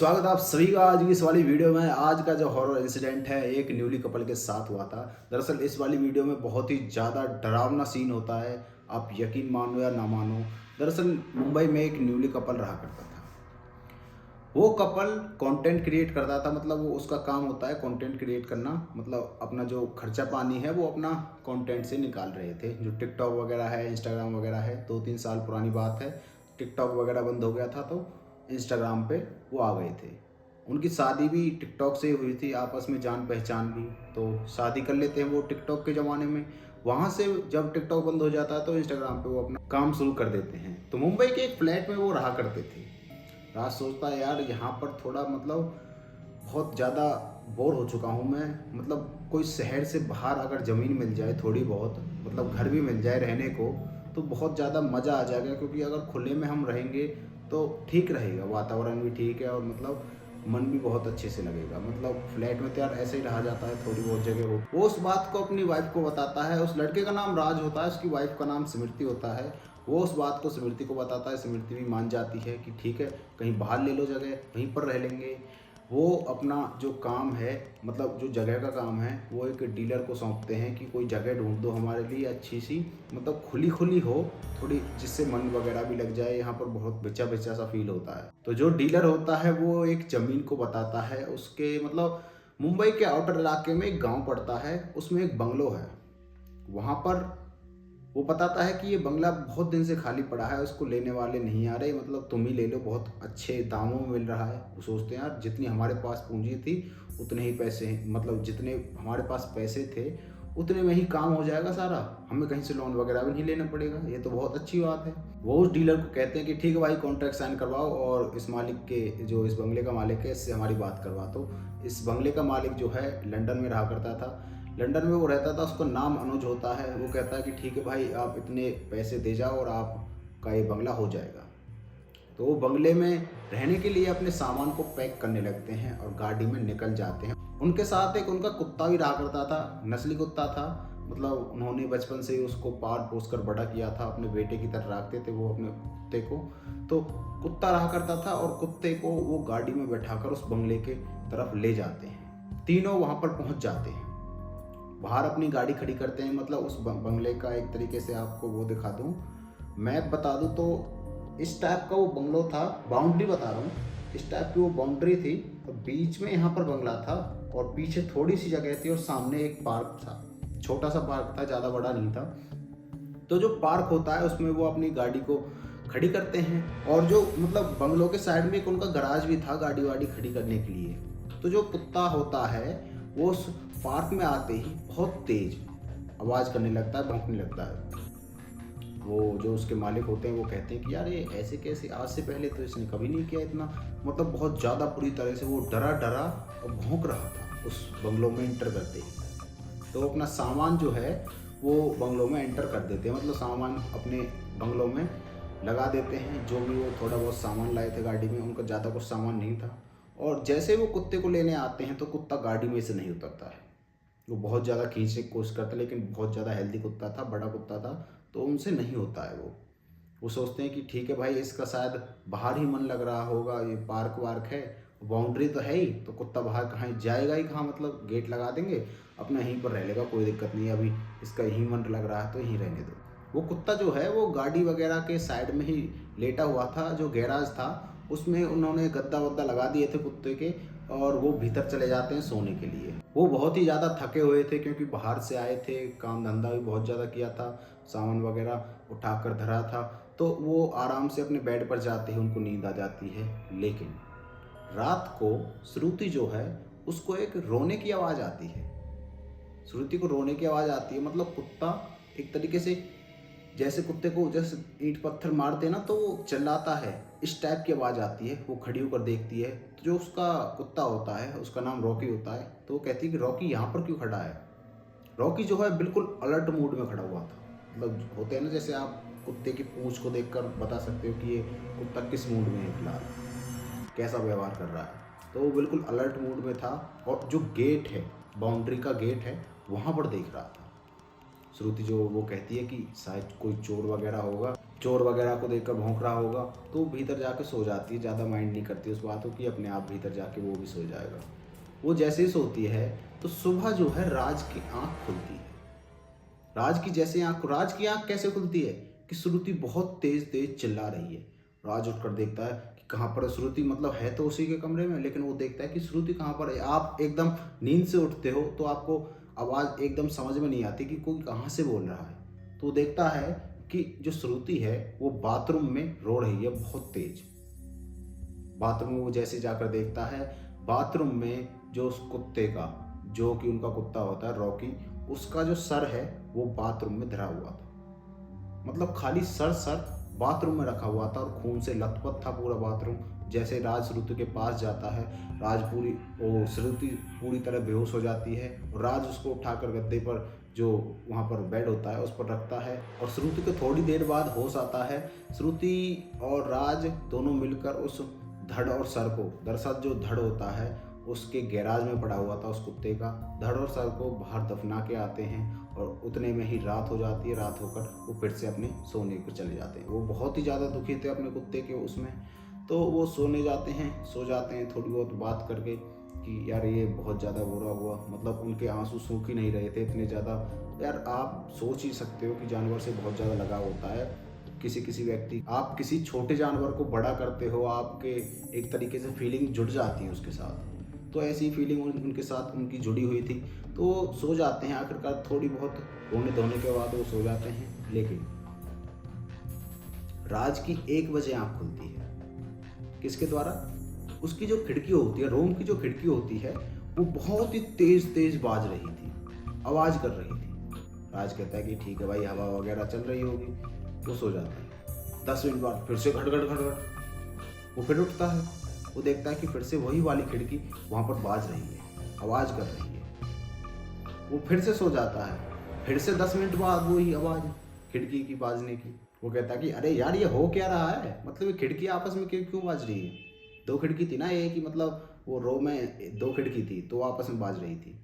स्वागत है आप सभी का आज की इस वाली वीडियो में। आज का जो हॉरर इंसिडेंट है एक न्यूली कपल के साथ हुआ था। दरअसल इस वाली वीडियो में बहुत ही ज़्यादा डरावना सीन होता है, आप यकीन मानो या ना मानो। दरअसल मुंबई में एक न्यूली कपल रहा करता था। वो कपल कंटेंट क्रिएट करता था, मतलब वो उसका काम होता है कंटेंट क्रिएट करना, मतलब अपना जो खर्चा पानी है वो अपना कंटेंट से निकाल रहे थे। जो टिकटॉक वगैरह है, इंस्टाग्राम वगैरह है, 2-3 साल पुरानी बात है। टिकटॉक वगैरह बंद हो गया था तो इंस्टाग्राम पे वो आ गए थे। उनकी शादी भी टिकटॉक से ही हुई थी, आपस में जान पहचान भी, तो शादी कर लेते हैं वो टिकटॉक के ज़माने में। वहाँ से जब टिकटॉक बंद हो जाता है तो इंस्टाग्राम पे वो अपना काम शुरू कर देते हैं। तो मुंबई के एक फ्लैट में वो रहा करते थे। रात सोचता है यार यहाँ पर थोड़ा मतलब बहुत ज़्यादा बोर हो चुका हूँ मैं, मतलब कोई शहर से बाहर अगर ज़मीन मिल जाए थोड़ी बहुत, मतलब घर भी मिल जाए रहने को, तो बहुत ज़्यादा मज़ा आ जाएगा। क्योंकि अगर खुले में हम रहेंगे तो ठीक रहेगा, वातावरण भी ठीक है और मतलब मन भी बहुत अच्छे से लगेगा। मतलब फ्लैट में तो यार ऐसे ही रहा जाता है, थोड़ी बहुत जगह हो। वो उस बात को अपनी वाइफ को बताता है। उस लड़के का नाम राज होता है, उसकी वाइफ का नाम स्मृति होता है। वो उस बात को स्मृति को बताता है, स्मृति भी मान जाती है कि ठीक है कहीं बाहर ले लो जगह, वहीं पर रह लेंगे। वो अपना जो काम है, मतलब जो जगह का काम है, वो एक डीलर को सौंपते हैं कि कोई जगह ढूंढ दो हमारे लिए अच्छी सी, मतलब खुली खुली हो थोड़ी, जिससे मन वगैरह भी लग जाए। यहाँ पर बहुत बेचा बेचा सा फील होता है। तो जो डीलर होता है वो एक ज़मीन को बताता है उसके, मतलब मुंबई के आउटर इलाके में एक गांव पड़ता है, उसमें एक बंगलो है। वहाँ पर वो बताता है कि ये बंगला बहुत दिन से खाली पड़ा है, उसको लेने वाले नहीं आ रहे, मतलब तुम ही ले लो, बहुत अच्छे दामों में मिल रहा है। वो सोचते हैं यार जितनी हमारे पास पूंजी थी उतने ही पैसे हैं, मतलब जितने हमारे पास पैसे थे उतने में ही काम हो जाएगा सारा, हमें कहीं से लोन वगैरह भी नहीं लेना पड़ेगा, ये तो बहुत अच्छी बात है। वो उस डीलर को कहते हैं कि ठीक है भाई कॉन्ट्रैक्ट साइन करवाओ और इस मालिक के, जो इस बंगले का मालिक है, इससे हमारी बात करवा दो। इस बंगले का मालिक जो है लंदन में रहा करता था, लंदन में वो रहता था, उसका नाम अनुज होता है। वो कहता है कि ठीक है भाई आप इतने पैसे दे जाओ और आपका ये बंगला हो जाएगा। तो वो बंगले में रहने के लिए अपने सामान को पैक करने लगते हैं और गाड़ी में निकल जाते हैं। उनके साथ एक उनका कुत्ता भी रहा करता था, नस्ली कुत्ता था, मतलब उन्होंने बचपन से ही उसको पाल पोस कर बड़ा किया था, अपने बेटे की तरह रखते थे वो अपने कुत्ते को। तो कुत्ता रहा करता था और कुत्ते को वो गाड़ी में बैठाकर उस बंगले के तरफ ले जाते हैं। तीनों वहाँ पर पहुँच जाते हैं, बाहर अपनी गाड़ी खड़ी करते हैं। मतलब उस बंगले का एक तरीके से आपको वो दिखा दूँ, मैप बता दूँ तो इस टाइप का वो बंगलो था, बाउंड्री बता रहा हूँ, इस टाइप की वो बाउंड्री थी और बीच में यहाँ पर बंगला था और पीछे थोड़ी सी जगह थी और सामने एक पार्क था, छोटा सा पार्क था, ज़्यादा बड़ा नहीं था। तो जो पार्क होता है उसमें वो अपनी गाड़ी को खड़ी करते हैं और जो मतलब बंगलों के साइड में एक उनका गराज भी था गाड़ी वाड़ी खड़ी करने के लिए। तो जो कुत्ता होता है वो उस पार्क में आते ही बहुत तेज आवाज़ करने लगता है, भौंकने लगता है। वो जो उसके मालिक होते हैं वो कहते हैं कि यार ये ऐसे कैसे, आज से पहले तो इसने कभी नहीं किया इतना, मतलब बहुत ज़्यादा बुरी तरह से वो डरा डरा और भौंक रहा था उस बंगलों में एंटर करते ही। तो अपना सामान जो है वो बंगलों में एंटर कर देते हैं, मतलब सामान अपने बंगलों में लगा देते हैं। जो भी वो थोड़ा बहुत सामान लाए थे गाड़ी में, उनका ज़्यादा कुछ सामान नहीं था। और जैसे वो कुत्ते को लेने आते हैं तो कुत्ता गाड़ी में से नहीं उतरता है। वो बहुत ज़्यादा खींचने की कोशिश करता है, लेकिन बहुत ज़्यादा हेल्दी कुत्ता था, बड़ा कुत्ता था, तो उनसे नहीं होता है। वो सोचते हैं कि ठीक है भाई इसका शायद बाहर ही मन लग रहा होगा, ये पार्क वार्क है, बाउंड्री तो है ही, तो कुत्ता बाहर कहाँ जाएगा ही कहाँ, मतलब गेट लगा देंगे, अपना यहीं पर रह लेगा, कोई दिक्कत नहीं है, अभी इसका यहीं मन लग रहा है तो यहीं रहने दो। वो कुत्ता जो है वो गाड़ी वगैरह के साइड में ही लेटा हुआ था, जो गैराज था उसमें उन्होंने गद्दा वद्दा लगा दिए थे कुत्ते के, और वो भीतर चले जाते हैं सोने के लिए। वो बहुत ही ज़्यादा थके हुए थे क्योंकि बाहर से आए थे, काम धंधा भी बहुत ज़्यादा किया था, सामान वगैरह उठाकर धरा था। तो वो आराम से अपने बेड पर जाते ही उनको नींद आ जाती है। लेकिन रात को श्रुति जो है उसको एक रोने की आवाज़ आती है। श्रुति को रोने की आवाज़ आती है, मतलब कुत्ता एक तरीके से, जैसे कुत्ते को जैसे ईंट पत्थर मारते हैं ना तो वो चिल्लाता है, इस टाइप की आवाज़ आती है। वो खड़ी होकर देखती है तो जो उसका कुत्ता होता है उसका नाम रॉकी होता है, तो वो कहती है कि रॉकी यहाँ पर क्यों खड़ा है। रॉकी जो है बिल्कुल अलर्ट मूड में खड़ा हुआ था, मतलब होते हैं ना जैसे आप कुत्ते की पूंछ को देखकर बता सकते हो कि ये कुत्ता किस मूड में है फिलहाल, कैसा व्यवहार कर रहा है। तो वो बिल्कुल अलर्ट मूड में था और जो गेट है, बाउंड्री का गेट है, वहाँ पर देख रहा था। श्रुति जो वो कहती है कि शायद कोई चोर वगैरह होगा, चोर वगैरह को देखकर भौंक रहा होगा, तो वो भीतर जाके सो जाती है, ज़्यादा माइंड नहीं करती उस बातों की, अपने आप भीतर जाके वो भी सो जाएगा। वो जैसे ही सोती है तो सुबह जो है राज की आँख खुलती है। राज की आँख कैसे खुलती है कि श्रुति बहुत तेज तेज चिल्ला रही है। राज उठकर देखता है कि कहाँ पर है श्रुति, मतलब है तो उसी के कमरे में, लेकिन वो देखता है कि श्रुति कहाँ पर है। आप एकदम नींद से उठते हो तो आपको आवाज़ एकदम समझ में नहीं आती कि कोई कहाँ से बोल रहा है। तो वो देखता है कि जो श्रुति है वो बाथरूम में रो रही है बहुत तेज। बाथरूम में वो जैसे जाकर देखता है, बाथरूम में जो उस कुत्ते का, जो कि उनका कुत्ता होता है रॉकी, उसका जो सर है वो बाथरूम में धरा हुआ था। मतलब खाली सर बाथरूम में रखा हुआ था और खून से लथपथ था पूरा बाथरूम। जैसे राज श्रुति के पास जाता है, श्रुति पूरी तरह बेहोश हो जाती है और राज उसको उठाकर गद्दे पर, जो वहाँ पर बेड होता है, उस पर रखता है और श्रुति को थोड़ी देर बाद होश आता है। श्रुति और राज दोनों मिलकर उस धड़ और सर को, दरअसल जो धड़ होता है उसके गैराज में पड़ा हुआ था उस कुत्ते का, धड़ और सर को बाहर दफना के आते हैं और उतने में ही रात हो जाती है। रात होकर वो फिर से अपने सोने को चले जाते हैं। वो बहुत ही ज़्यादा दुखी थे अपने कुत्ते के उसमें, तो वो सो जाते हैं थोड़ी बहुत बात करके कि यार ये बहुत ज़्यादा बुरा हुआ, मतलब उनके आंसू सूख ही नहीं रहे थे इतने ज़्यादा। यार आप सोच ही सकते हो कि जानवर से बहुत ज़्यादा लगाव होता है किसी व्यक्ति, आप किसी छोटे जानवर को बड़ा करते हो, आपके एक तरीके से फीलिंग जुड़ जाती है उसके साथ। तो ऐसी फीलिंग उनके साथ उनकी जुड़ी हुई थी। तो सो जाते हैं आखिरकार, थोड़ी बहुत रोने धोने के बाद वो सो जाते हैं। लेकिन राज की 1 बजे आँख खुलती है। किसके द्वारा? उसकी जो खिड़की होती है, रूम की जो खिड़की होती है, वो बहुत ही तेज तेज बाज रही थी, आवाज़ कर रही थी। राज कहता है कि ठीक है भाई, हवा वगैरह चल रही होगी। वो सो जाता है। 10 मिनट बाद फिर से घट। वो फिर उठता है, वो देखता है कि फिर से वही वाली खिड़की वहाँ पर बाज रही है, आवाज़ कर रही है। वो फिर से सो जाता है। फिर से 10 मिनट बाद वही आवाज़ खिड़की की बाजने की। वो कहता है कि अरे यार ये हो क्या रहा है, मतलब ये खिड़की आपस में क्यों बाज रही है? 2 खिड़की थी ना, ये कि मतलब वो रो में 2 खिड़की थी तो आपस में बाज रही थी।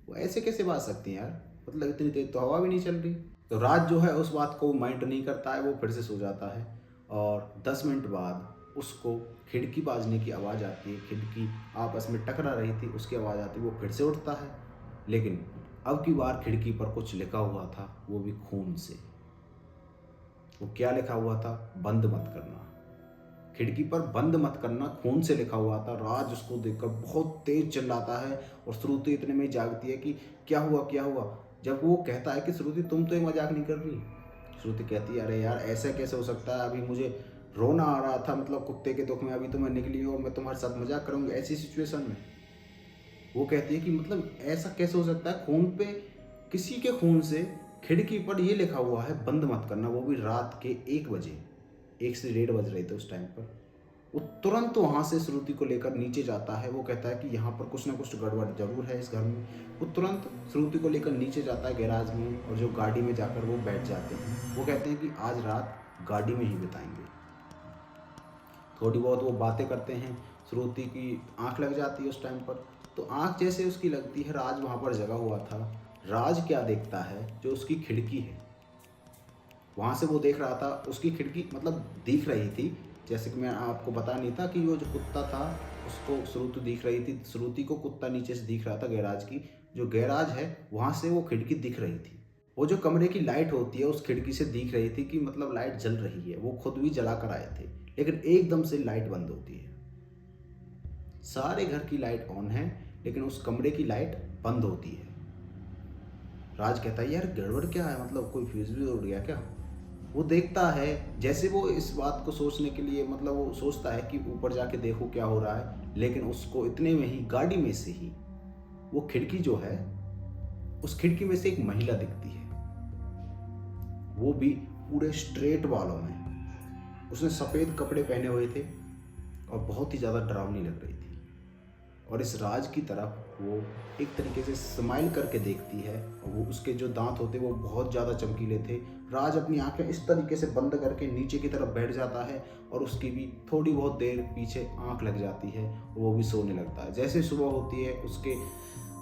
वो ऐसे कैसे बाज सकती हैं यार, मतलब इतनी तेज तो हवा भी नहीं चल रही। तो राज जो है उस बात को माइंड नहीं करता है, वो फिर से सो जाता है और 10 मिनट बाद उसको खिड़की बाजने की आवाज़ आती है। खिड़की आपस में टकरा रही थी, उसकी आवाज़ आती है। वो फिर से उठता है, लेकिन अब की बार खिड़की पर कुछ लिखा हुआ था, वो भी खून से। वो क्या लिखा हुआ था? बंद मत करना। खिड़की पर बंद मत करना खून से लिखा हुआ था। राज उसको देखकर बहुत तेज चिल्लाता है और श्रुति इतने में जागती है कि क्या हुआ। जब वो कहता है कि श्रुति तुम तो ये मजाक नहीं कर रही, श्रुति कहती है अरे यार ऐसा कैसे हो सकता है, अभी मुझे रोना आ रहा था, मतलब कुत्ते के दुख में, अभी तो मैं निकली हूँ और मैं तुम्हारे साथ मजाक करूँगी ऐसी सिचुएशन में। वो कहती है कि मतलब ऐसा कैसे हो सकता है, खून पे, किसी के खून से खिड़की पर ये लिखा हुआ है बंद मत करना, वो भी रात के 1 बजे। 1 से 1:30 बज रहे थे उस टाइम पर। वो तुरंत वहाँ से श्रुति को लेकर नीचे जाता है। वो कहता है कि यहाँ पर कुछ ना कुछ गड़बड़ जरूर है इस घर में। वो तुरंत श्रुति को लेकर नीचे जाता है गैराज में और जो गाड़ी में जाकर वो बैठ जाते हैं। वो कहते हैं कि आज रात गाड़ी में ही बिताएंगे। थोड़ी बहुत वो बातें करते हैं। श्रुति की आँख लग जाती है उस टाइम पर। तो आँख जैसे उसकी लगती है, राज वहाँ पर जगा हुआ था। राज क्या देखता है, जो उसकी खिड़की है वहाँ से वो देख रहा था, उसकी खिड़की मतलब दिख रही थी। जैसे कि मैं आपको बता नहीं था कि वो जो कुत्ता था उसको श्रुति दिख रही थी, श्रुति को कुत्ता नीचे से दिख रहा था। गैराज की जो गैराज है वहाँ से वो खिड़की दिख रही थी। वो जो कमरे की लाइट होती है उस खिड़की से दिख रही थी कि मतलब लाइट जल रही है। वो खुद भी जला कर आए थे, लेकिन एकदम से लाइट बंद होती है। सारे घर की लाइट ऑन है लेकिन उस कमरे की लाइट बंद होती है। राज कहता है यार गड़बड़ क्या है, मतलब कोई फ्यूज भी उड़ गया क्या? वो देखता है, जैसे वो इस बात को सोचने के लिए, मतलब वो सोचता है कि ऊपर जाके देखो क्या हो रहा है, लेकिन उसको इतने में ही गाड़ी में से ही वो खिड़की जो है, उस खिड़की में से एक महिला दिखती है। वो भी पूरे स्ट्रेट बालों में, उसने सफ़ेद कपड़े पहने हुए थे और बहुत ही ज़्यादा डरावनी लग रही थी। और इस राज की तरफ वो एक तरीके से स्माइल करके देखती है और वो उसके जो दांत होते वो बहुत ज़्यादा चमकीले थे। राज अपनी आंखें इस तरीके से बंद करके नीचे की तरफ बैठ जाता है और उसकी भी थोड़ी बहुत देर पीछे आंख लग जाती है, वो भी सोने लगता है। जैसे सुबह होती है उसके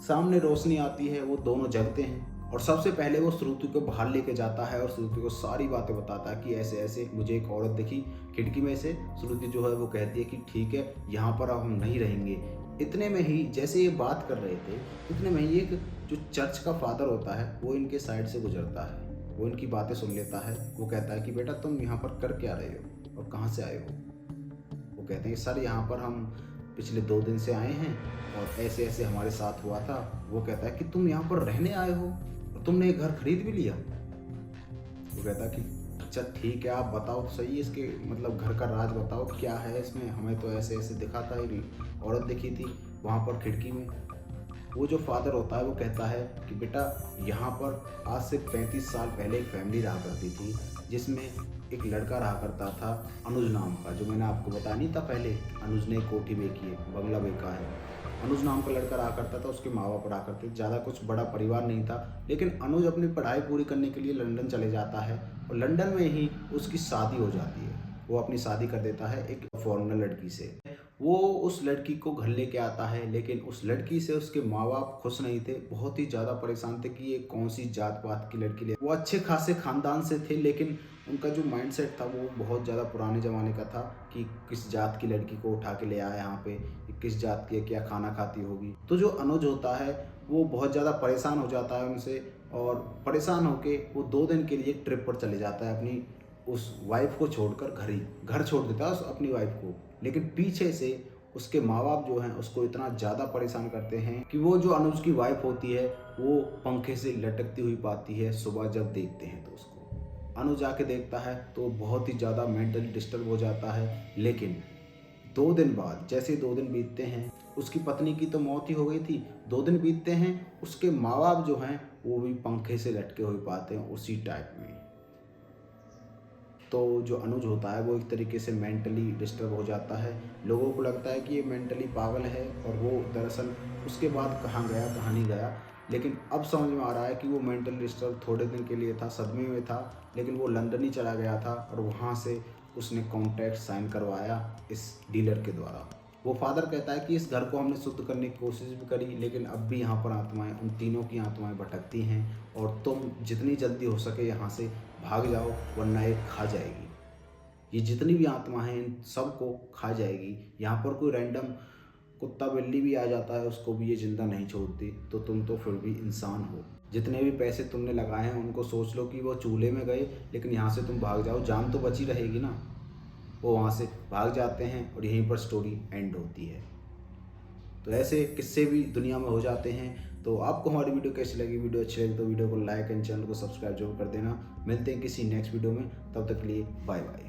सामने रोशनी आती है, वो दोनों जगते हैं और सबसे पहले वो श्रुति को बाहर लेके जाता है और श्रुति को सारी बातें बताता है कि ऐसे ऐसे मुझे एक औरत दिखी खिड़की में से। श्रुति जो है वो कहती है कि ठीक है, यहाँ पर अब हम नहीं रहेंगे। इतने में ही जैसे ये बात कर रहे थे, इतने में ही एक जो चर्च का फादर होता है वो इनके साइड से गुजरता है। वो इनकी बातें सुन लेता है। वो कहता है कि बेटा तुम यहाँ पर कर क्या रहे हो और कहाँ से आए हो? वो कहते हैं सर यहाँ पर हम पिछले 2 दिन से आए हैं और ऐसे ऐसे हमारे साथ हुआ था। वो कहता है कि तुम यहाँ पर रहने आए हो और तुमने एक घर खरीद भी लिया? वो कहता है कि अच्छा ठीक है, आप बताओ तो सही, इसके मतलब घर का राज बताओ, क्या है इसमें? हमें तो ऐसे ऐसे दिखा था, एक औरत दिखी थी वहाँ पर खिड़की में। वो जो फादर होता है वो कहता है कि बेटा यहाँ पर आज से 35 साल पहले एक फैमिली रहा करती थी जिसमें एक लड़का रहा करता था अनुज नाम का, जो मैंने आपको बताया नहीं था पहले। अनुज ने कोठी बेची है, बंगला बेचा है। अनुज नाम का लड़का रहा करता था, उसके माँ बाप रहा करते, ज़्यादा कुछ बड़ा परिवार नहीं था। लेकिन अनुज अपनी पढ़ाई पूरी करने के लिए लंदन चले जाता है और लंदन में ही उसकी शादी हो जाती है। वो अपनी शादी कर देता है एक फॉरेनर लड़की से। वो उस लड़की को घर लेके आता है, लेकिन उस लड़की से उसके माँ बाप खुश नहीं थे, बहुत ही ज़्यादा परेशान थे कि ये कौन सी जात पात की लड़की ले। वो अच्छे खासे खानदान से थे, लेकिन उनका जो माइंडसेट था वो बहुत ज़्यादा पुराने ज़माने का था कि किस जात की लड़की को उठा के ले आया यहाँ पे, किस जात की है, क्या खाना खाती होगी। तो जो अनुज होता है वो बहुत ज़्यादा परेशान हो जाता है उनसे, और परेशान होके वो 2 दिन के लिए ट्रिप पर चले जाता है अपनी उस वाइफ को छोड़कर। घर छोड़ देता है अपनी वाइफ को। लेकिन पीछे से उसके माँ बाप जो हैं उसको इतना ज़्यादा परेशान करते हैं कि वो जो अनुज की वाइफ होती है वो पंखे से लटकती हुई पाती है। सुबह जब देखते हैं तो उसको अनुज आके देखता है तो बहुत ही ज़्यादा मेंटली डिस्टर्ब हो जाता है। लेकिन 2 दिन बाद, जैसे 2 दिन बीतते हैं, उसकी पत्नी की तो मौत ही हो गई थी। 2 दिन बीतते हैं, उसके माँ बाप जो हैं वो भी पंखे से लटके हुए पाते हैं उसी टाइप में। तो जो अनुज होता है वो एक तरीके से मेंटली डिस्टर्ब हो जाता है। लोगों को लगता है कि ये मेंटली पागल है और वो दरअसल उसके बाद कहाँ गया कहाँ नहीं गया। लेकिन अब समझ में आ रहा है कि वो मेंटली डिस्टर्ब थोड़े दिन के लिए था, सदमे में था, लेकिन वो लंदन ही चला गया था और वहाँ से उसने कॉन्ट्रैक्ट साइन करवाया इस डीलर के द्वारा। वो फादर कहता है कि इस घर को हमने शुद्ध करने की कोशिश भी करी, लेकिन अब भी यहाँ पर आत्माएं, उन तीनों की आत्माएं भटकती हैं और तुम जितनी जल्दी हो सके यहाँ से भाग जाओ, वरना ये खा जाएगी। ये जितनी भी आत्मा हैं इन सबको खा जाएगी। यहाँ पर कोई रैंडम कुत्ता बिल्ली भी आ जाता है उसको भी ये जिंदा नहीं छोड़ती। तो तुम तो फिर भी इंसान हो। जितने भी पैसे तुमने लगाए हैं उनको सोच लो कि वो चूल्हे में गए, लेकिन यहाँ से तुम भाग जाओ, जान तो बची रहेगी ना। वो वहाँ से भाग जाते हैं और यहीं पर स्टोरी एंड होती है। तो ऐसे किस्से भी दुनिया में हो जाते हैं। तो आपको हमारी वीडियो कैसी लगी? वीडियो अच्छी लगी तो वीडियो को लाइक एंड चैनल को सब्सक्राइब जरूर कर देना। मिलते हैं किसी नेक्स्ट वीडियो में, तब तक के लिए बाय बाय।